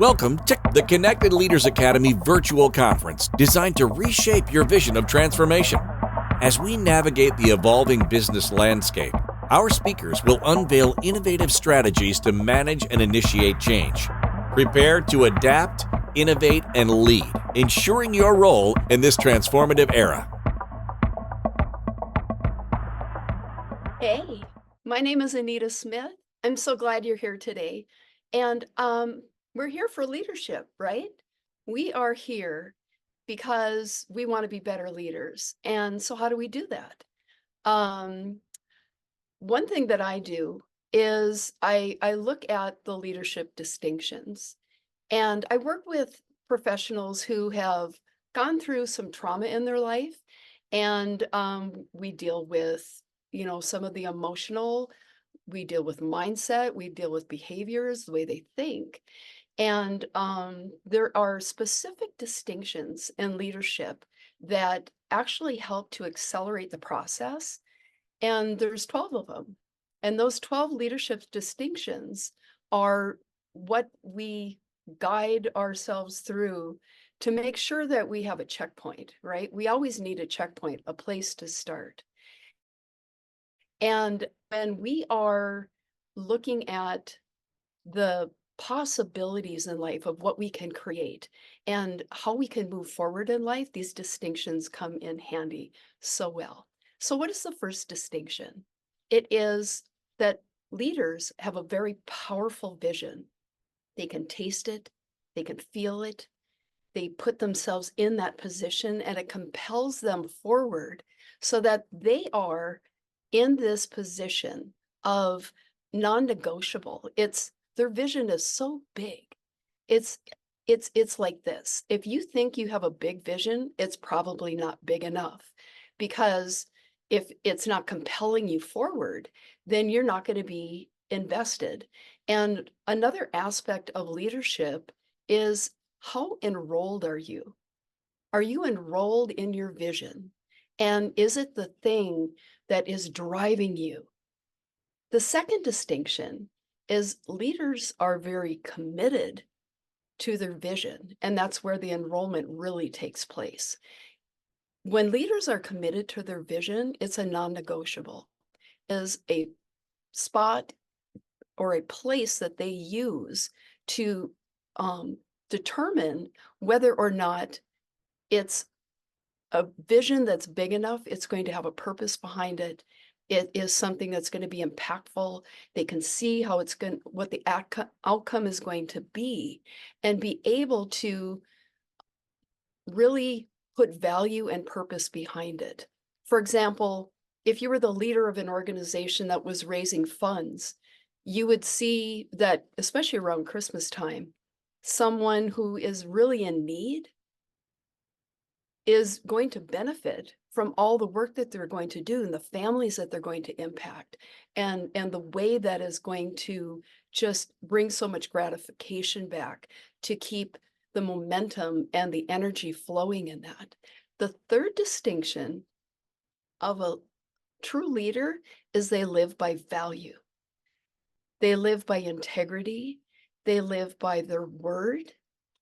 Welcome to the Connected Leaders Academy virtual conference designed to reshape your vision of transformation. As we navigate the evolving business landscape, our speakers will unveil innovative strategies to manage and initiate change. Prepare to adapt, innovate, and lead, ensuring your role in this transformative era. Hey, my name is Anita Smith. I'm so glad you're here today. And we're here for leadership, right? We are here because we want to be better leaders. And so how do we do that? Um, One thing that I do is I look at the leadership distinctions, and I work with professionals who have gone through some trauma in their life, and we deal with, some of the emotional, we deal with mindset, we deal with behaviors, the way they think. And there are specific distinctions in leadership that actually help to accelerate the process. And there's 12 of them. And those 12 leadership distinctions are what we guide ourselves through to make sure that we have a checkpoint, right? We always need a checkpoint, a place to start. And when we are looking at the possibilities in life of what we can create and how we can move forward in life, these distinctions come in handy so well. So, what is the first distinction? It is that leaders have a very powerful vision. They can taste it, they can feel it, they put themselves in that position, and it compels them forward so that they are in this position of non-negotiable. It's their vision is so big. It's it's like this. If you think you have a big vision, it's probably not big enough, because if it's not compelling you forward, then you're not going to be invested. And another aspect of leadership is, how enrolled are you? Are you enrolled in your vision? And is it the thing that is driving you? The second distinction is leaders are very committed to their vision, and that's where the enrollment really takes place. When leaders are committed to their vision, it's a non-negotiable, is a spot or a place that they use to determine whether or not it's a vision that's big enough, it's going to have a purpose behind it. It is something that's going to be impactful. They can see how it's going, what the outcome is going to be, and be able to really put value and purpose behind it. For example, if you were the leader of an organization that was raising funds, you would see that, especially around Christmas time, someone who is really in need is going to benefit from all the work that they're going to do and the families that they're going to impact, and the way that is going to just bring so much gratification back to keep the momentum and the energy flowing in that. The third distinction of a true leader is they live by value. They live by integrity. They live by their word.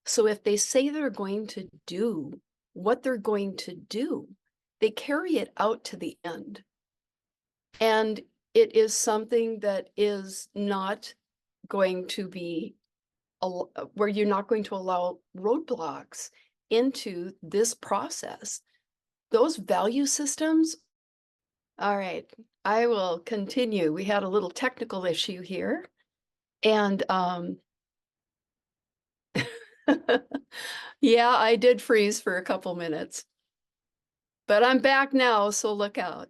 So if they say they're going to do what they're going to do, they carry it out to the end. And it is something that is not going to be where you're not going to allow roadblocks into this process. Those value systems. All right, I will continue. We had a little technical issue here. And yeah, I did freeze for a couple minutes, but I'm back now, so look out.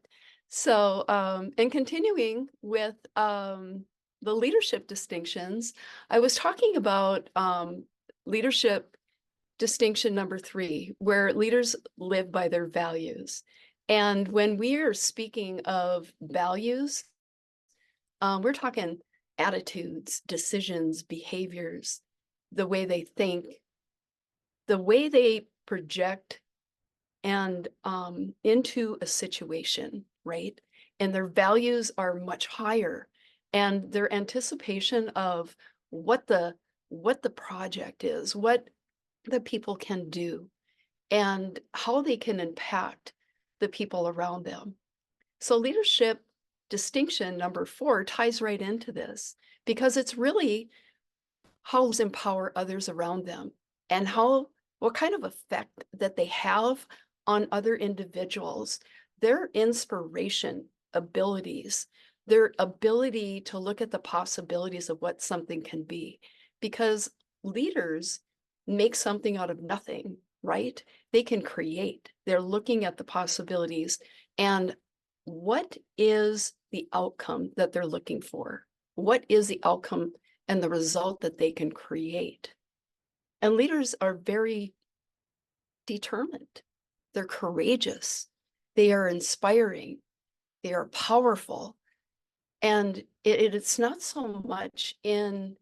So, and continuing with the leadership distinctions, I was talking about leadership distinction number 3, where leaders live by their values. And when we are speaking of values, we're talking attitudes, decisions, behaviors, the way they think, the way they project and into a situation, right? And their values are much higher, and their anticipation of what the what the project is, what the people can do, and how they can impact the people around them. So leadership distinction number 4 ties right into this because it's really how to empower others around them and what kind of effect that they have on other individuals, their inspiration abilities, their ability to look at the possibilities of what something can be. Because leaders make something out of nothing, right? They can create. They're looking at the possibilities and what is the outcome that they're looking for? What is the outcome and the result that they can create? And leaders are very determined. They're courageous. They are inspiring. They are powerful. And it's not so much in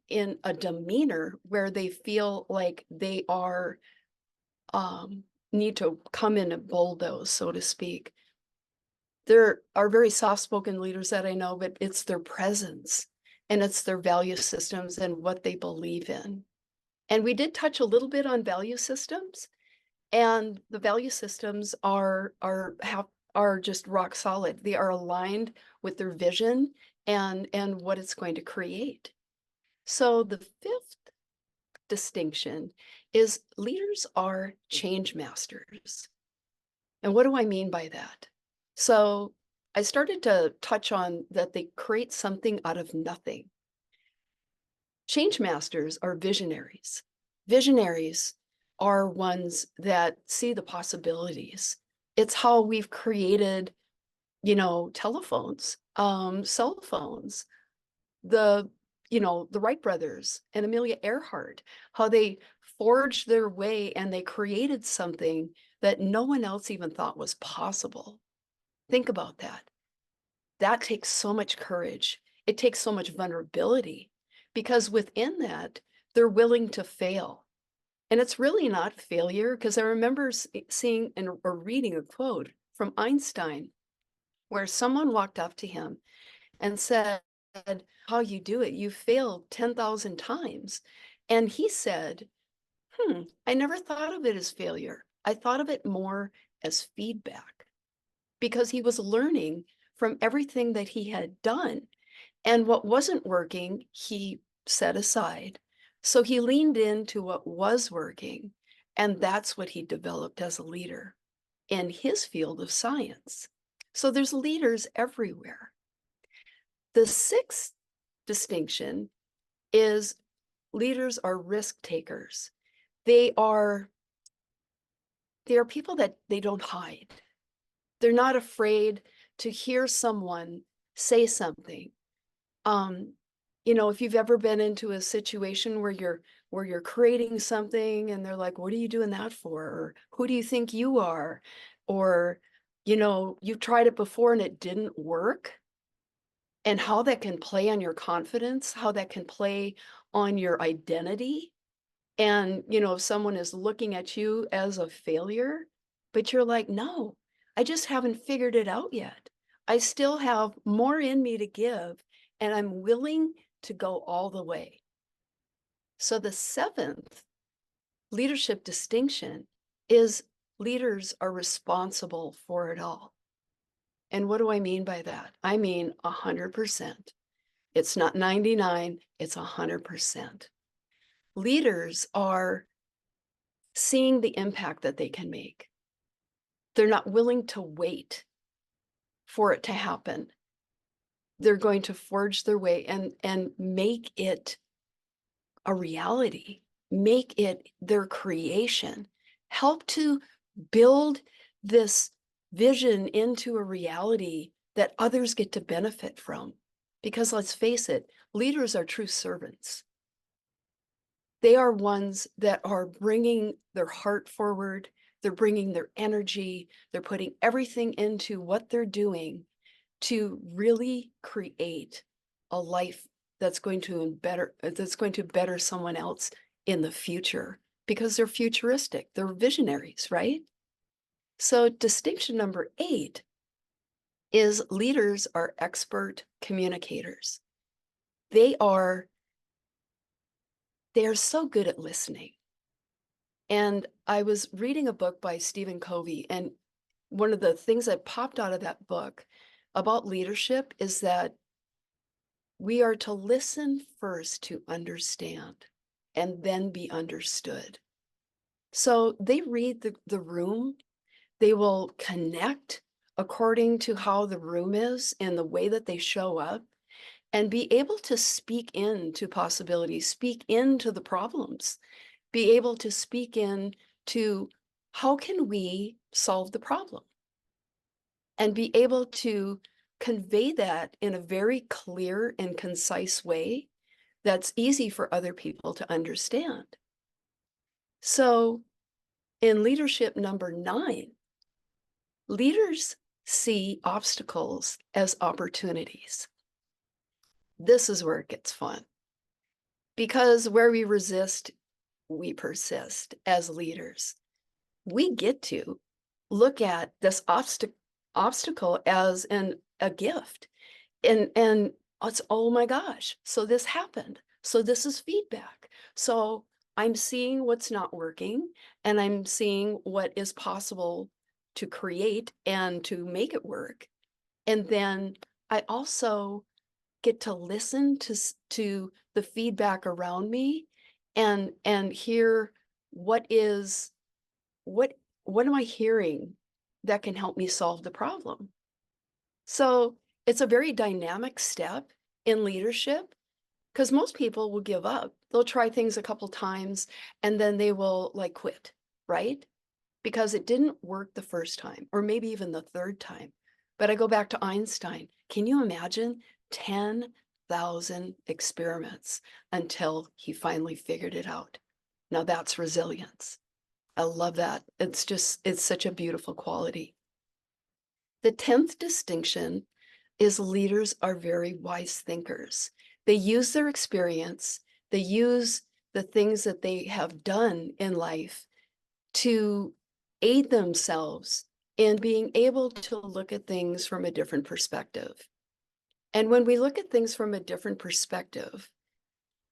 a demeanor where they feel like they are need to come in and bulldoze, so to speak. There are very soft-spoken leaders that I know, but it's their presence and it's their value systems and what they believe in. And we did touch a little bit on value systems, and the value systems are just rock solid. They are aligned with their vision and what it's going to create. So the 5th distinction is leaders are change masters. And what do I mean by that? So I started to touch on that they create something out of nothing. Change masters are visionaries. Visionaries are ones that see the possibilities. It's how we've created, telephones, cell phones, the Wright brothers and Amelia Earhart, how they forged their way and they created something that no one else even thought was possible. Think about that. That takes so much courage. It takes so much vulnerability because within that, they're willing to fail. And it's really not failure because I remember seeing or reading a quote from Einstein where someone walked up to him and said, "How you do it? You failed 10,000 times." And he said, I never thought of it as failure. I thought of it more as feedback because he was learning from everything that he had done. And what wasn't working, he set aside. So he leaned into what was working. And that's what he developed as a leader in his field of science. So there's leaders everywhere. The 6th distinction is leaders are risk takers. They are people that they don't hide. They're not afraid to hear someone say something. If you've ever been into a situation where you're creating something and they're like, "What are you doing that for?" Or "Who do you think you are?" Or, you've tried it before and it didn't work. And how that can play on your confidence, how that can play on your identity. And, if someone is looking at you as a failure, but you're like, "No, I just haven't figured it out yet. I still have more in me to give, and I'm willing to go all the way." So the 7th leadership distinction is leaders are responsible for it all. And what do I mean by that? I mean 100%. It's not 99, it's 100%. Leaders are seeing the impact that they can make. They're not willing to wait for it to happen. They're going to forge their way and make it a reality, make it their creation, help to build this vision into a reality that others get to benefit from. Because let's face it, leaders are true servants. They are ones that are bringing their heart forward. They're bringing their energy. They're putting everything into what they're doing to really create a life that's going to better someone else in the future because they're futuristic. They're visionaries, right? So distinction number 8 is leaders are expert communicators. They are they are so good at listening. And I was reading a book by Stephen Covey, and one of the things that popped out of that book about leadership is that we are to listen first to understand and then be understood. So they read the room, they will connect according to how the room is and the way that they show up, and be able to speak into possibilities, speak into the problems, be able to speak in to how can we solve the problem, and be able to convey that in a very clear and concise way that's easy for other people to understand. So in leadership number 9, leaders see obstacles as opportunities. This is where it gets fun, because where we resist, we persist as leaders. We get to look at this obstacle as a gift, and it's, oh my gosh, so this happened, so this is feedback, so I'm seeing what's not working, and I'm seeing what is possible to create and to make it work. And then I also get to listen to the feedback around me, and hear what is what what am I hearing that can help me solve the problem. So it's a very dynamic step in leadership, because most people will give up. They'll try things a couple times and then they will like quit, right? Because it didn't work the first time, or maybe even the third time. But I go back to Einstein. Can you imagine 10,000 experiments until he finally figured it out? Now that's resilience. I love that. It's such a beautiful quality. The 10th distinction is leaders are very wise thinkers. They use their experience, they use the things that they have done in life to aid themselves in being able to look at things from a different perspective. And when we look at things from a different perspective,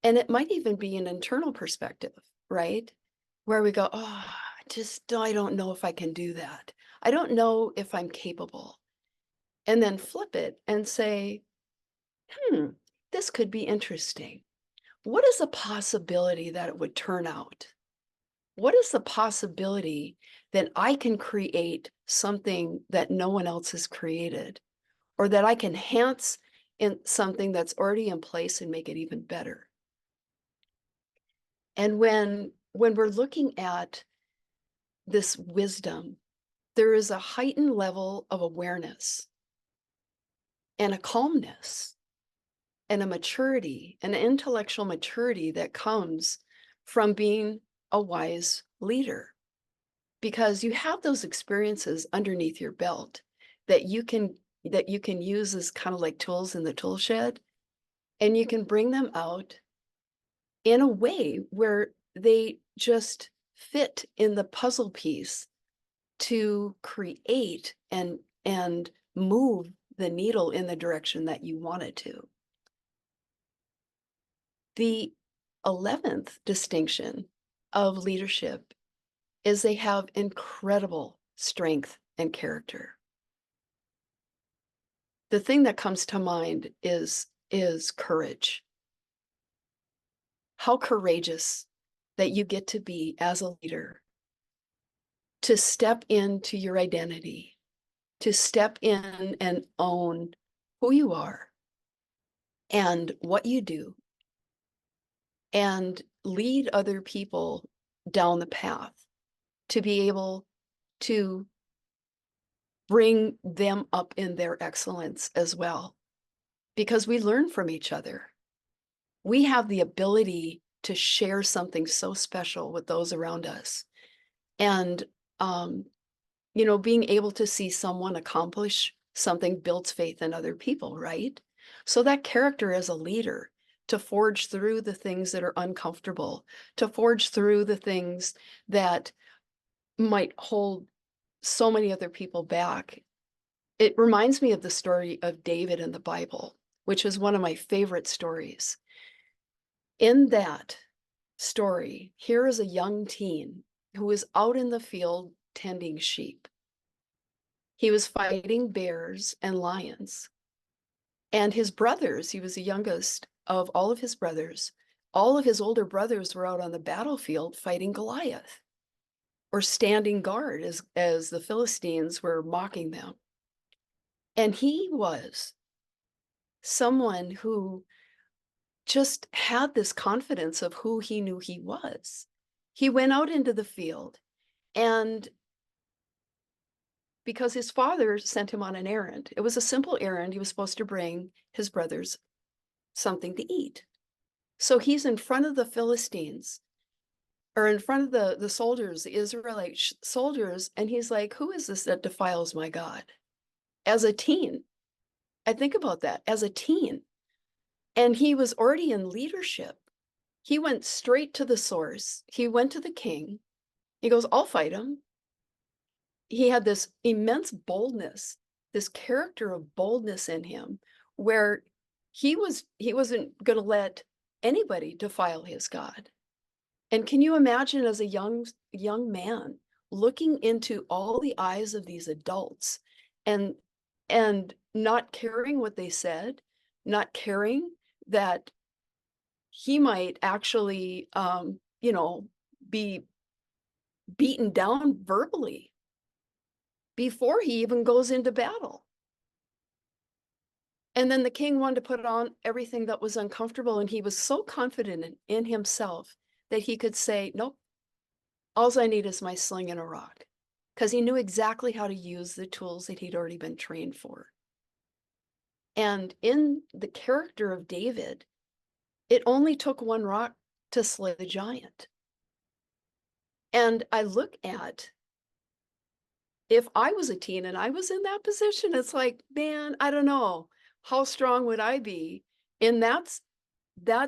and it might even be an internal perspective, right? Where we go, oh, I don't know if I can do that. I don't know if I'm capable. And then flip it and say, this could be interesting. What is the possibility that it would turn out? What is the possibility that I can create something that no one else has created, or that I can enhance in something that's already in place and make it even better? And when we're looking at this wisdom, there is a heightened level of awareness and a calmness and a maturity, an intellectual maturity that comes from being a wise leader, because you have those experiences underneath your belt that you can use as kind of like tools in the tool shed, and you can bring them out in a way where they just fit in the puzzle piece to create and move the needle in the direction that you want it to. The 11th distinction of leadership is they have incredible strength and character. The thing that comes to mind is courage. How courageous that you get to be as a leader, to step into your identity, to step in and own who you are and what you do, and lead other people down the path to be able to bring them up in their excellence as well, because we learn from each other. We have the ability to share something so special with those around us. And, being able to see someone accomplish something builds faith in other people, right? So that character as a leader, to forge through the things that are uncomfortable, to forge through the things that might hold so many other people back. It reminds me of the story of David in the Bible, which is one of my favorite stories. In that story, here is a young teen who was out in the field tending sheep. He was fighting bears and lions. And his brothers, he was the youngest of all of his brothers. All of his older brothers were out on the battlefield fighting Goliath or standing guard as the Philistines were mocking them. And he was someone who just had this confidence of who he knew he was. He went out into the field, and because his father sent him on an errand, it was a simple errand. He was supposed to bring his brothers something to eat. So he's in front of the Philistines, or in front of the soldiers, the Israelite soldiers, and he's like, who is this that defiles my God? As a teen, I think about that, as a teen. And he was already in leadership. He went straight to the source. He went to the king. He goes, I'll fight him. He had this immense boldness, this character of boldness in him, where he wasn't going to let anybody defile his God. And can you imagine, as a young man, looking into all the eyes of these adults and not caring what they said, not caring that he might actually, be beaten down verbally before he even goes into battle. And then the king wanted to put on everything that was uncomfortable, and he was so confident in himself that he could say, nope, all I need is my sling and a rock, because he knew exactly how to use the tools that he'd already been trained for. And in the character of David, it only took one rock to slay the giant. And I look at, if I was a teen and I was in that position, it's like, man, I don't know, how strong would I be in that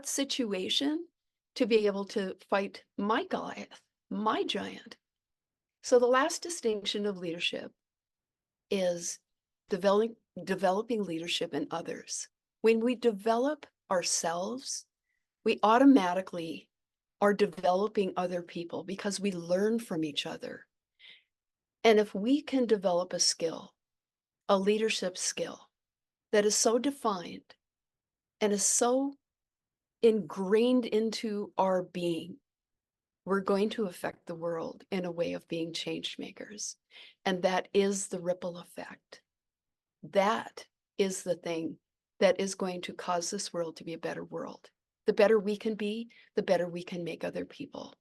situation to be able to fight my Goliath, my giant? So the last distinction of leadership is developing leadership in others. When we develop ourselves, we automatically are developing other people because we learn from each other. And if we can develop a skill, a leadership skill that is so defined and is so ingrained into our being, we're going to affect the world in a way of being change makers. And that is the ripple effect. That is the thing that is going to cause this world to be a better world. The better we can be, the better we can make other people,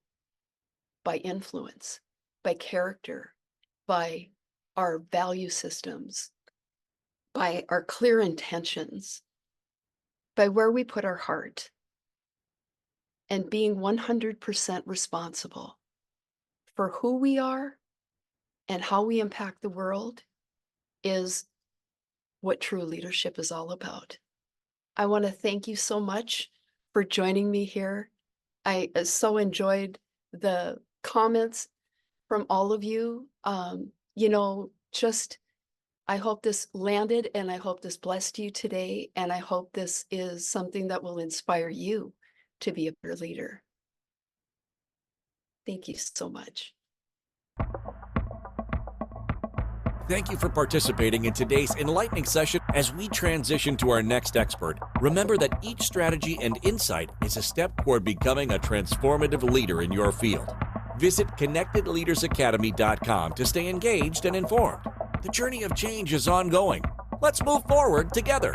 by influence, by character, by our value systems, by our clear intentions, by where we put our heart, and being 100% responsible for who we are and how we impact the world is what true leadership is all about. I want to thank you so much for joining me here. I so enjoyed the comments from all of you. I hope this landed, and I hope this blessed you today, and I hope this is something that will inspire you to be a better leader. Thank you so much. Thank you for participating in today's enlightening session. As we transition to our next expert, remember that each strategy and insight is a step toward becoming a transformative leader in your field. Visit connectedleadersacademy.com to stay engaged and informed. The journey of change is ongoing. Let's move forward together.